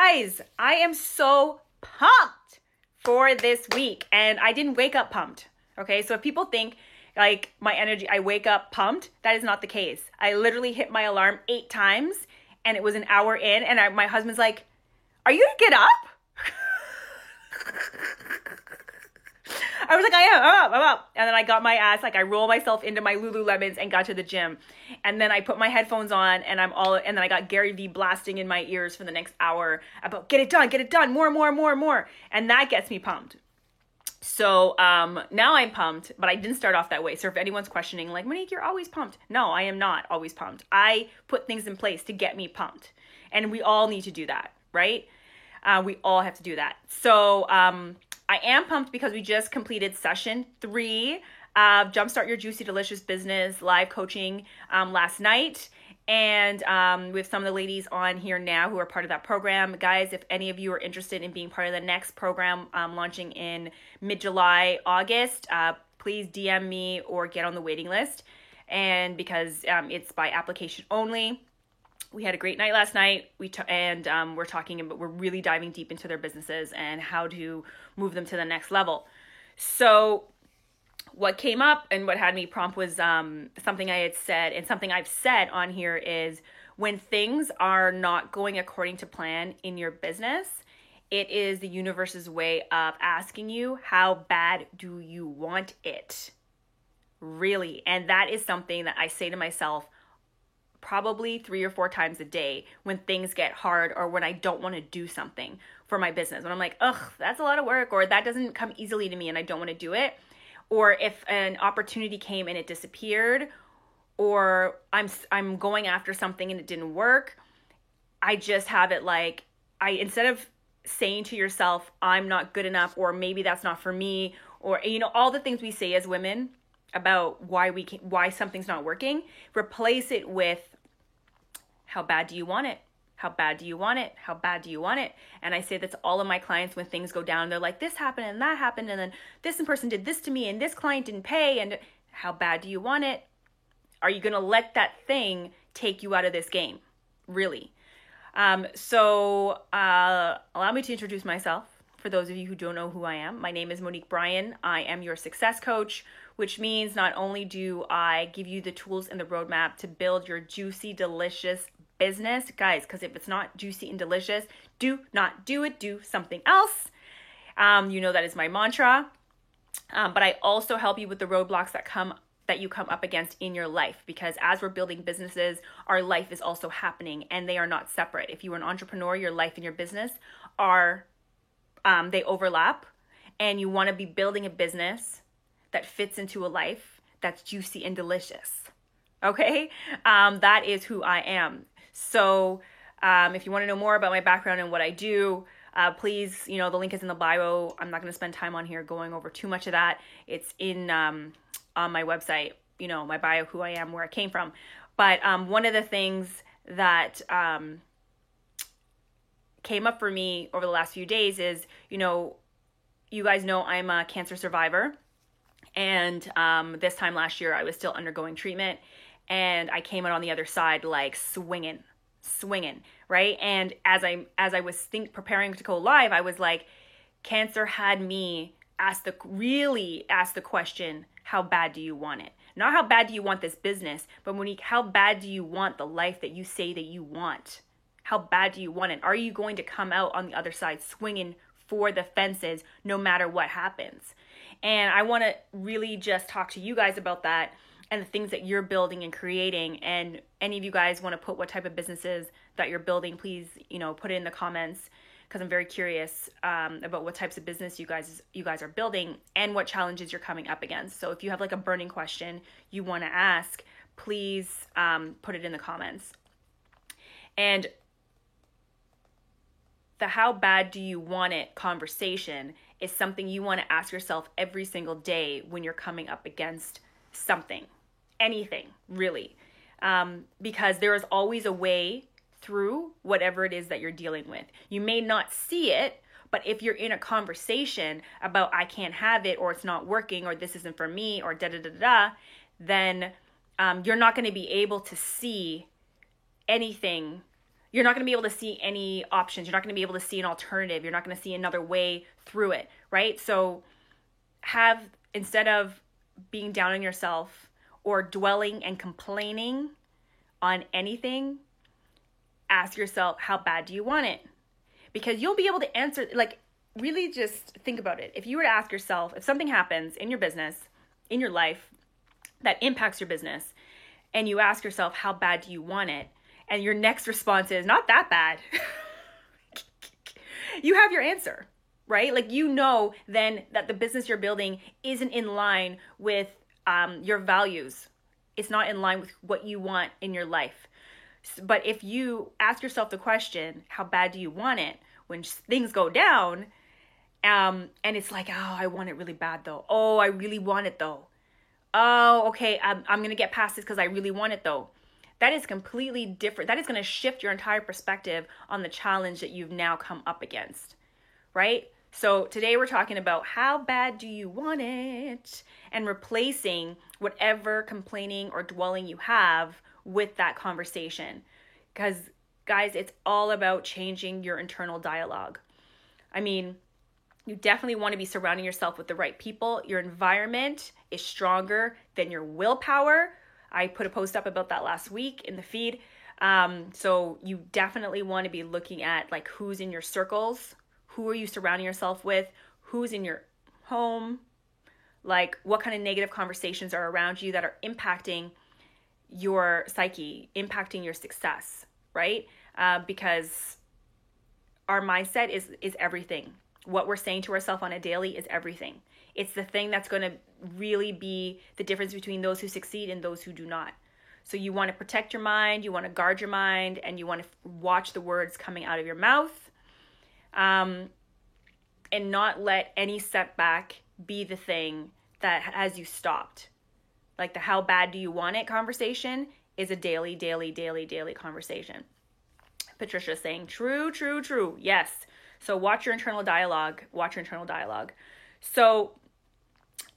Guys, I am so pumped for this week, and I didn't wake up pumped. Okay, so if people think like my energy, I wake up pumped, that is not the case. I literally hit my alarm 8 times, and it was an hour in, and my husband's like, "Are you gonna get up?" I was like, I'm up. And then I got my ass, like I roll myself into my Lululemons and got to the gym. And then I put my headphones on and then I got Gary Vee blasting in my ears for the next hour about get it done, more. And that gets me pumped. So now I'm pumped, but I didn't start off that way. So if anyone's questioning, like, Monique, you're always pumped. No, I am not always pumped. I put things in place to get me pumped. And we all need to do that, right? We all have to do that. So I am pumped because we just completed session 3 of Jumpstart Your Juicy Delicious Business live coaching last night. And we have some of the ladies on here now who are part of that program. Guys, if any of you are interested in being part of the next program launching in mid-July, August, please DM me or get on the waiting list. And because it's by application only. We had a great night last night. We're talking about, we're really diving deep into their businesses and how to move them to the next level. So what came up and what had me prompt was something I had said, and something I've said on here is when things are not going according to plan in your business, it is the universe's way of asking you, how bad do you want it? Really? And that is something that I say to myself probably 3 or 4 times a day when things get hard or when I don't want to do something for my business. When I'm like, ugh, that's a lot of work, or that doesn't come easily to me and I don't want to do it. Or if an opportunity came and it disappeared, or I'm going after something and it didn't work, I just have it like, instead of saying to yourself, I'm not good enough, or maybe that's not for me, or, all the things we say as women about why something's not working, replace it with, how bad do you want it? How bad do you want it? How bad do you want it? And I say that to all of my clients when things go down. They're like, this happened and that happened, and then this person did this to me and this client didn't pay, and how bad do you want it? Are you going to let that thing take you out of this game? Really? So allow me to introduce myself. For those of you who don't know who I am, my name is Monique Bryan. I am your success coach, which means not only do I give you the tools and the roadmap to build your juicy, delicious business, guys, because if it's not juicy and delicious, do not do it, do something else. That is my mantra. But I also help you with the roadblocks that you come up against in your life, because as we're building businesses, our life is also happening and they are not separate. If you are an entrepreneur, your life and your business are they overlap, and you want to be building a business that fits into a life that's juicy and delicious. Okay? That is who I am. So if you want to know more about my background and what I do, please, the link is in the bio. I'm not going to spend time on here going over too much of that. It's in on my website, my bio, who I am, where I came from. But one of the things that came up for me over the last few days is, you guys know I'm a cancer survivor. And this time last year, I was still undergoing treatment. And I came out on the other side like swinging, right? And as I was preparing to go live, I was like, cancer had me really ask the question, how bad do you want it? Not how bad do you want this business, but Monique, how bad do you want the life that you say that you want? How bad do you want it? Are you going to come out on the other side swinging for the fences no matter what happens? And I want to really just talk to you guys about that and the things that you're building and creating. And any of you guys want to put what type of businesses that you're building, please, put it in the comments, because I'm very curious about what types of business you guys are building and what challenges you're coming up against. So if you have like a burning question you want to ask, please put it in the comments. And the how bad do you want it conversation is something you want to ask yourself every single day when you're coming up against something, anything, really. Because there is always a way through whatever it is that you're dealing with. You may not see it, but if you're in a conversation about I can't have it, or it's not working, or this isn't for me, or da-da-da-da, then you're not going to be able to see anything you're not going to be able to see any options. You're not going to be able to see an alternative. You're not going to see another way through it, right? So instead of being down on yourself or dwelling and complaining on anything, ask yourself, how bad do you want it? Because you'll be able to answer, like, really just think about it. If you were to ask yourself, if something happens in your business, in your life, that impacts your business, and you ask yourself, how bad do you want it? And your next response is, not that bad. You have your answer, right? Like, you know then that the business you're building isn't in line with your values. It's not in line with what you want in your life. But if you ask yourself the question, how bad do you want it? When things go down, and it's like, oh, I want it really bad though. Oh, I really want it though. Oh, okay, I'm going to get past this because I really want it though. That is completely different. That is going to shift your entire perspective on the challenge that you've now come up against, right? So today we're talking about how bad do you want it, and replacing whatever complaining or dwelling you have with that conversation. Because guys, it's all about changing your internal dialogue. I mean, you definitely want to be surrounding yourself with the right people. Your environment is stronger than your willpower. I put a post up about that last week in the feed. So you definitely want to be looking at, like, who's in your circles, who are you surrounding yourself with, who's in your home, like what kind of negative conversations are around you that are impacting your psyche, impacting your success, right? Because our mindset is everything. What we're saying to ourselves on a daily is everything. It's the thing that's going to really be the difference between those who succeed and those who do not. So you want to protect your mind, you want to guard your mind, and you want to watch the words coming out of your mouth, and not let any setback be the thing that has you stopped. Like the how bad do you want it conversation is a daily conversation. Patricia's saying, true. Yes. So watch your internal dialogue. So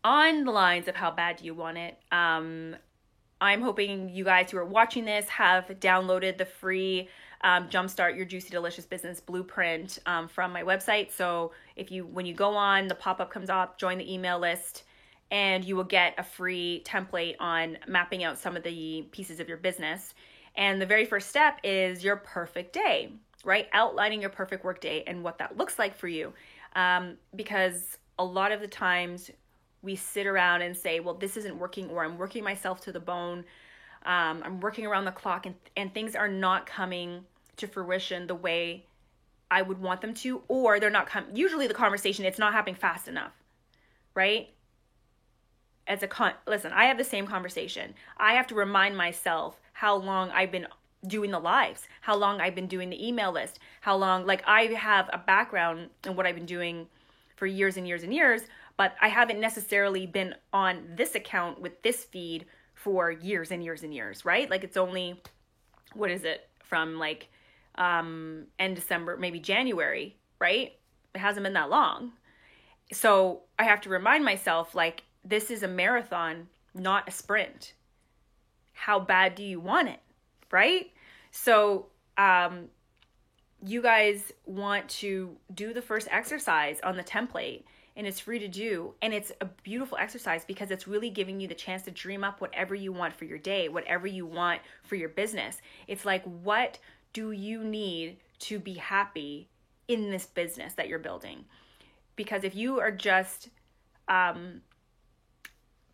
on the lines of how bad do you want it, I'm hoping you guys who are watching this have downloaded the free Jumpstart Your Juicy Delicious Business Blueprint from my website. So when you go on, the pop-up comes up, join the email list, and you will get a free template on mapping out some of the pieces of your business. And the very first step is your perfect day, right? Outlining your perfect work day and what that looks like for you. Because a lot of the times we sit around and say, well, this isn't working, or I'm working myself to the bone. I'm working around the clock, and things are not coming to fruition the way I would want them to, or they're not usually the conversation, it's not happening fast enough, right? Listen, I have the same conversation. I have to remind myself how long I've been doing the lives, how long I've been doing the email list, how long, like, I have a background in what I've been doing for years and years and years, but I haven't necessarily been on this account with this feed for years and years and years, right? Like, it's only, what is it, from like end December, maybe January, right? It hasn't been that long. So I have to remind myself, like, this is a marathon, not a sprint. How bad do you want it, right? So you guys want to do the first exercise on the template, and it's free to do. And it's a beautiful exercise because it's really giving you the chance to dream up whatever you want for your day, whatever you want for your business. It's like, what do you need to be happy in this business that you're building? Because if you are just,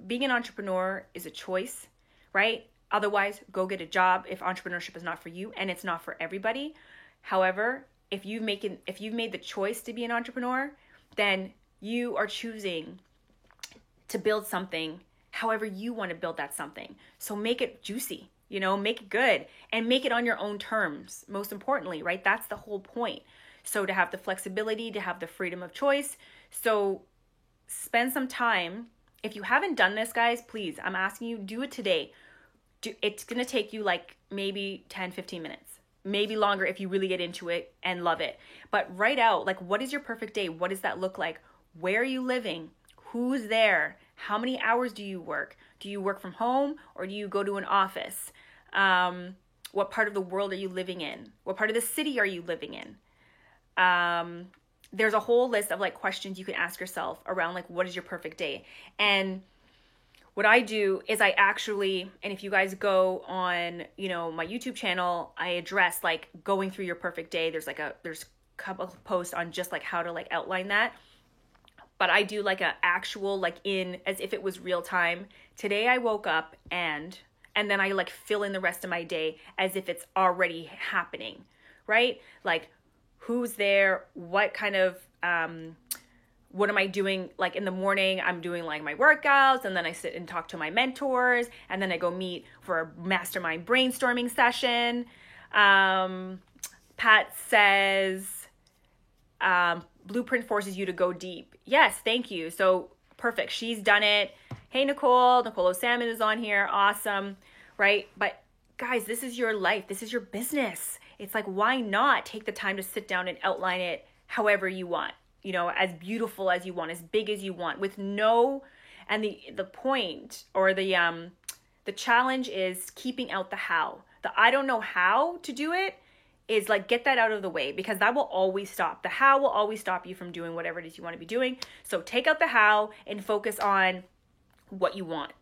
being an entrepreneur is a choice, right? Otherwise, go get a job if entrepreneurship is not for you, and it's not for everybody. However, if you've made the choice to be an entrepreneur, then you are choosing to build something however you want to build that something. So make it juicy, make it good, and make it on your own terms. Most importantly, right? That's the whole point. So to have the flexibility, to have the freedom of choice. So spend some time. If you haven't done this, guys, please, I'm asking you, do it today. It's going to take you like maybe 10, 15 minutes, maybe longer if you really get into it and love it. But write out, like, what is your perfect day? What does that look like? Where are you living? Who's there? How many hours do you work? Do you work from home, or do you go to an office? What part of the world are you living in? What part of the city are you living in? There's a whole list of like questions you can ask yourself around like, what is your perfect day? And what I do is I actually, and if you guys go on, you know, my YouTube channel, I address like going through your perfect day. There's a couple of posts on just like how to like outline that. But I do like a actual, like in, as if it was real time. Today I woke up and then I like fill in the rest of my day as if it's already happening, right? Like who's there, what kind of, what am I doing? Like in the morning, I'm doing like my workouts, and then I sit and talk to my mentors, and then I go meet for a mastermind brainstorming session. Pat says, Blueprint forces you to go deep. Yes, thank you. So perfect. She's done it. Hey, Nicole O'Salmon is on here. Awesome. Right. But guys, this is your life. This is your business. It's like, why not take the time to sit down and outline it however you want, you know, as beautiful as you want, as big as you want, with no, and the point or the challenge is keeping out the how. The I don't know how to do it is like, get that out of the way, because that will always stop. The how will always stop you from doing whatever it is you want to be doing. So take out the how and focus on what you want,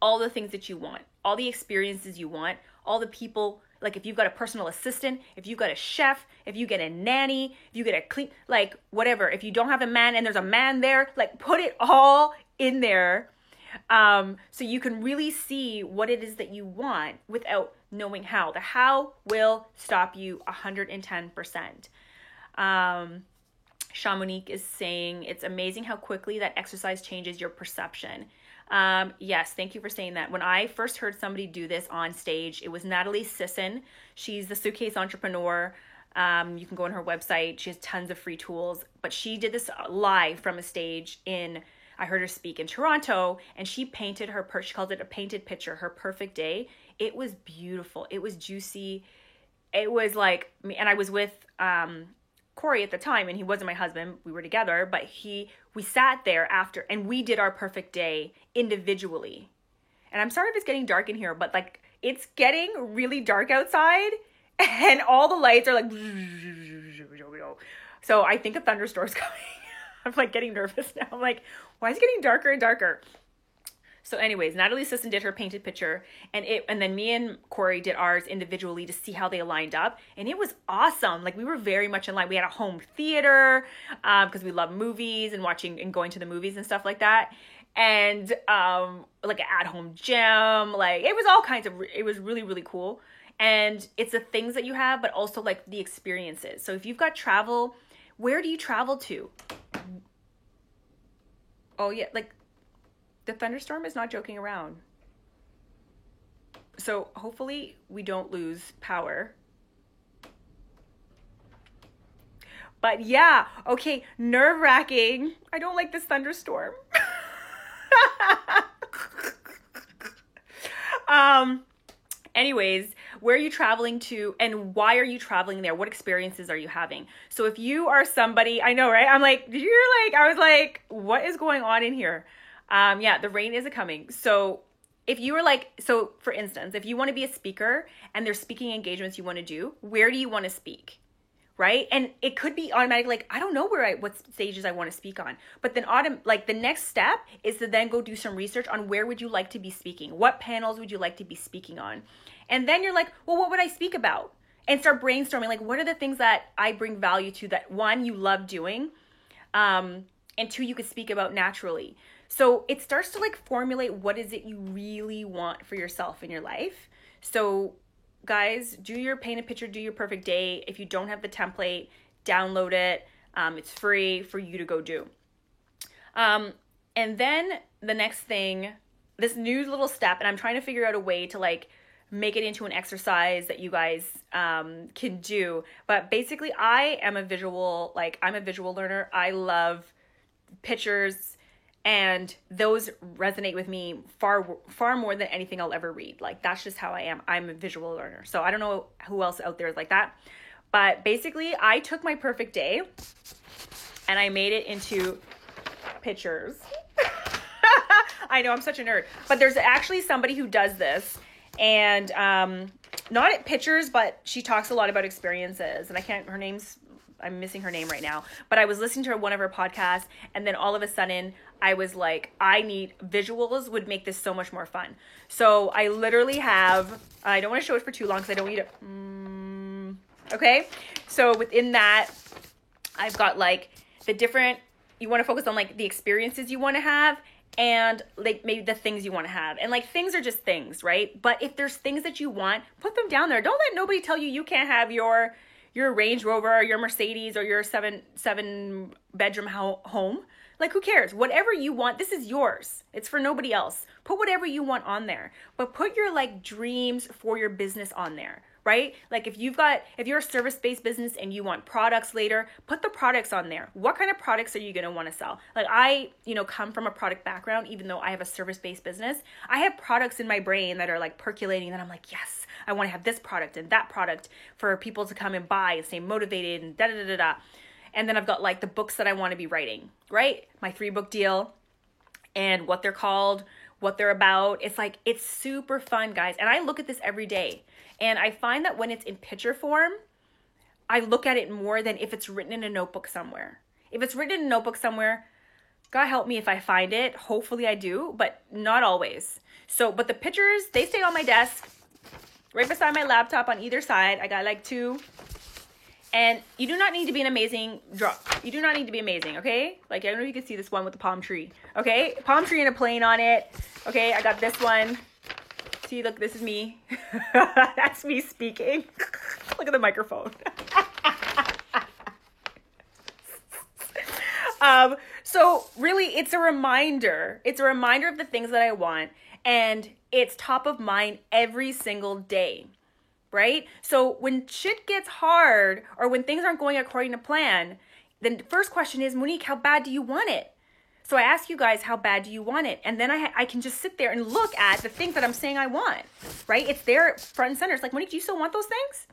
all the things that you want, all the experiences you want, all the people. Like if you've got a personal assistant, if you've got a chef, if you get a nanny, if you get a clean, like whatever, if you don't have a man and there's a man there, like put it all in there. So you can really see what it is that you want without knowing how. The how will stop you 110%. Shamonique is saying, it's amazing how quickly that exercise changes your perception. Yes, thank you for saying that. When I first heard somebody do this on stage, it was Natalie Sisson. She's the Suitcase Entrepreneur. You can go on her website. She has tons of free tools, but she did this live from a stage I heard her speak in Toronto, and she painted she called it a painted picture, her perfect day. It was beautiful. It was juicy. It was like, and I was with, Corey at the time, and he wasn't my husband. We were together, but we sat there after, and we did our perfect day individually. And I'm sorry if it's getting dark in here, but like it's getting really dark outside, and all the lights are like, so I think a thunderstorm's coming. I'm like getting nervous now. I'm like, why is it getting darker and darker? So anyways, Natalie Sisson did her painted picture, and then me and Corey did ours individually to see how they aligned up, and it was awesome. Like we were very much in line. We had a home theater because we love movies and watching and going to the movies and stuff like that, and like an at-home gym. Like it was all kinds of. It was really, really cool, and it's the things that you have, but also like the experiences. So if you've got travel, where do you travel to? Oh yeah, like. The thunderstorm is not joking around. So hopefully we don't lose power. But yeah, okay, nerve-wracking. I don't like this thunderstorm. Anyways, where are you traveling to, and why are you traveling there? What experiences are you having? So if you are somebody, I know, right? I'm like, I was like, what is going on in here? Yeah, the rain is coming. So if you were like, so for instance, if you want to be a speaker and there's speaking engagements you want to do, where do you want to speak? Right? And it could be automatic, like, I don't know what stages I want to speak on. But then the next step is to then go do some research on where would you like to be speaking? What panels would you like to be speaking on? And then you're like, well, what would I speak about? And start brainstorming, like, what are the things that I bring value to that, one, you love doing, and two, you could speak about naturally. So it starts to like formulate what is it you really want for yourself in your life. So guys, do your painted picture, do your perfect day. If you don't have the template, download it. It's free for you to go do. And then the next thing, this new little step, and I'm trying to figure out a way to like make it into an exercise that you guys can do. But basically I'm a visual learner. I love pictures, and those resonate with me far more than anything I'll ever read. Like that's just how I am. I'm a visual learner. So I don't know who else out there is like that. But basically I took my perfect day and I made it into pictures. I know, I'm such a nerd. But there's actually somebody who does this. And not at pictures, but she talks a lot about experiences. And I'm missing her name right now, but I was listening to one of her podcasts, and then all of a sudden I was like, visuals would make this so much more fun. So I literally have, I don't want to show it for too long because I don't need it. Okay. So within that, I've got like the different, you want to focus on like the experiences you want to have, and like maybe the things you want to have. And like things are just things, right? But if there's things that you want, put them down there. Don't let nobody tell you can't have your Range Rover or your Mercedes or your seven bedroom home. Like, who cares? Whatever you want, this is yours. It's for nobody else. Put whatever you want on there, but put your like dreams for your business on there, right? Like if you're a service-based business and you want products later, put the products on there. What kind of products are you going to want to sell? Like I, come from a product background, even though I have a service-based business. I have products in my brain that are like percolating that I'm like, yes, I want to have this product and that product for people to come and buy and stay motivated and da-da-da-da-da. And then I've got like the books that I want to be writing, right? My 3-book deal and what they're called, what they're about. It's like, it's super fun, guys. And I look at this every day. And I find that when it's in picture form, I look at it more than if it's written in a notebook somewhere. If it's written in a notebook somewhere, God help me if I find it. Hopefully I do, but not always. So, but the pictures, they stay on my desk, right beside my laptop on either side. I got like 2. And you do not need to be an amazing You do not need to be amazing, okay? Like, I don't know if you can see this one with the palm tree, okay? Palm tree and a plane on it, okay? I got this one. See, look, this is me. That's me speaking. Look at the microphone. So really, it's a reminder. It's a reminder of the things that I want, and it's top of mind every single day. Right? So when shit gets hard or when things aren't going according to plan, then the first question is, Monique, how bad do you want it? So I ask you guys, how bad do you want it? And then I can just sit there and look at the things that I'm saying I want, right? It's there front and center. It's like, Monique, do you still want those things?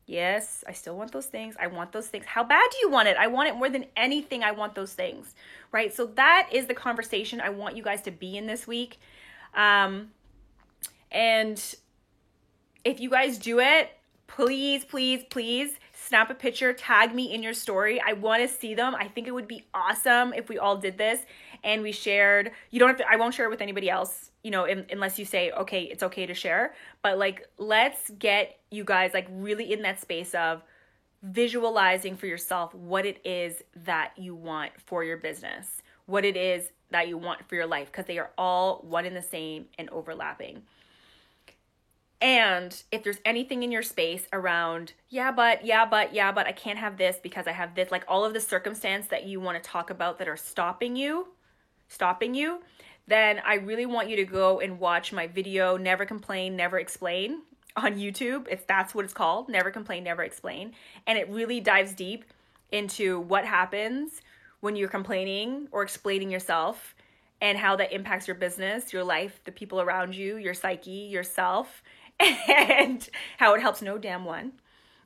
Yes, I still want those things. I want those things. How bad do you want it? I want it more than anything. I want those things, right? So that is the conversation I want you guys to be in this week. And if you guys do it, please, please, please snap a picture, tag me in your story. I want to see them. I think it would be awesome if we all did this and we shared. You don't have to, I won't share it with anybody else, unless you say, okay, it's okay to share. But like, let's get you guys like really in that space of visualizing for yourself what it is that you want for your business, what it is that you want for your life, because they are all one and the same and overlapping. And if there's anything in your space around, but I can't have this because I have this, like all of the circumstance that you want to talk about that are stopping you, then I really want you to go and watch my video, Never Complain, Never Explain on YouTube. That's what it's called, Never Complain, Never Explain. And it really dives deep into what happens when you're complaining or explaining yourself and how that impacts your business, your life, the people around you, your psyche, yourself, and how it helps no damn one.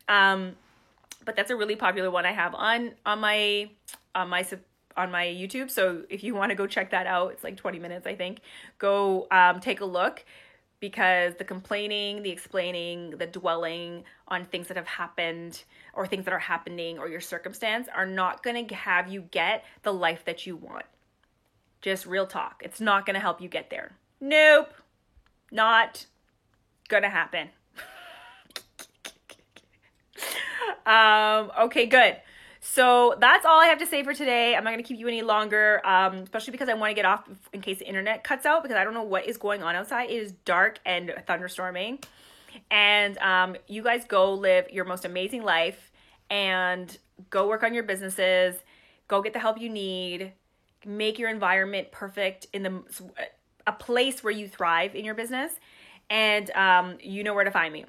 But that's a really popular one I have on my YouTube. So if you want to go check that out, it's like 20 minutes, I think. Go take a look, because the complaining, the explaining, the dwelling on things that have happened or things that are happening or your circumstance are not going to have you get the life that you want. Just real talk. It's not going to help you get there. Nope. Not gonna happen. Okay, good. So that's all I have to say for today. I'm not gonna keep you any longer, especially because I want to get off in case the internet cuts out, because I don't know what is going on outside. It is dark and thunderstorming. And you guys go live your most amazing life and go work on your businesses. Go get the help you need. Make your environment perfect in a place where you thrive in your business. And you know where to find me.